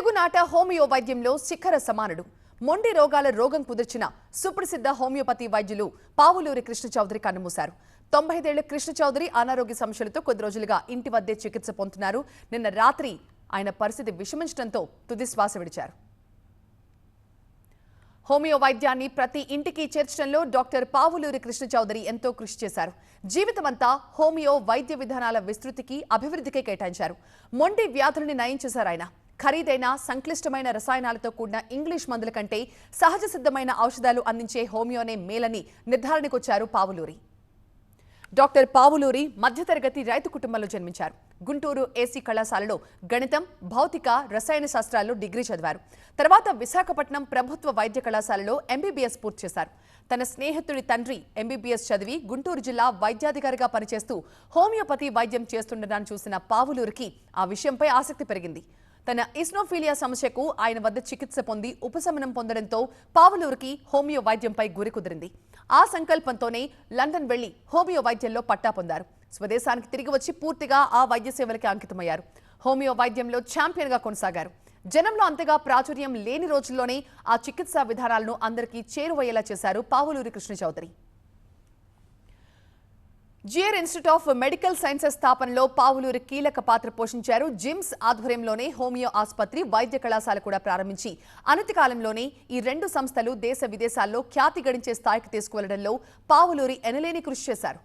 తెలుగునాట హోమియో వైద్యంలో శిఖర సమానుడు మొండి రోగాల రోగం కుదిర్చిన సుప్రసిద్ధ హోమియోపతి వైద్యులు పావులూరి కృష్ణ చౌదరి కన్నుమూశారు. 95 ఏళ్ల కృష్ణ చౌదరి అనారోగ్య సమస్యలతో కొద్ది రోజులుగా ఇంటి వద్దే చికిత్స పొందుతున్నారు. నిన్న రాత్రి ఆయన పరిస్థితి విషమించడంతో తుది శ్వాస విడిచారు. హోమియో వైద్యాన్ని ప్రతి ఇంటికి చేర్చడంలో డాక్టర్ పావులూరి కృష్ణ చౌదరి ఎంతో కృషి చేశారు. జీవితమంతా హోమియో వైద్య విధానాల విస్తృతికి అభివృద్ధికి కేటాయించారు. మొండి వ్యాధుల్ని నయం చేశారు ఆయన. ఖరీదైన సంక్లిష్టమైన రసాయనాలతో కూడిన ఇంగ్లీష్ మందుల కంటే సహజ సిద్ధమైన ఔషధాలు అందించే హోమియోనే మేలని నిర్ధారణకొచ్చారు పావులూరి. డాక్టర్ పావులూరి మధ్యతరగతి రైతు కుటుంబంలో జన్మించారు. గుంటూరు ఏసీ కళాశాలలో గణితం, భౌతిక, రసాయన శాస్త్రాల్లో డిగ్రీ చదివారు. తర్వాత విశాఖపట్నం ప్రభుత్వ వైద్య కళాశాలలో ఎంబీబీఎస్ పూర్తి చేశారు. తన స్నేహితుడి తండ్రి ఎంబీబీఎస్ చదివి గుంటూరు జిల్లా వైద్యాధికారిగా పనిచేస్తూ హోమియోపతి వైద్యం చేస్తుండడాన్ని చూసిన పావులూరికి ఆ విషయంపై ఆసక్తి పెరిగింది. తన ఇస్నోఫీలియా సమస్యకు ఆయన వద్ద చికిత్స పొంది ఉపశమనం పొందడంతో పావులూరికి హోమియో వైద్యంపై గురి కుదిరింది. ఆ సంకల్పంతోనే లండన్ వెళ్లి హోమియో వైద్యంలో పట్టా పొందారు. స్వదేశానికి తిరిగి వచ్చి పూర్తిగా ఆ వైద్య సేవలకి అంకితమయ్యారు. హోమియో వైద్యంలో ఛాంపియన్గా కొనసాగారు. జనంలో అంతగా ప్రాచుర్యం లేని రోజుల్లోనే ఆ చికిత్సా విధానాలను అందరికీ చేరువయ్యేలా చేశారు Pavuluri Krishna Chowdary. GR institute of medical sciences స్థాపనలో పావులూరి కీలక పాత్ర పోషించారు. జిమ్స్ ఆధ్వర్యంలోనే హోమియో ఆసుపత్రి, వైద్య కళాశాల కూడా ప్రారంభించి అనతి కాలంలోనే ఈ రెండు సంస్థలు దేశ విదేశాల్లో ఖ్యాతి గడించే స్థాయికి తీసుకువెళ్లడంలో పావులూరి ఎనలేని కృషి చేశారు.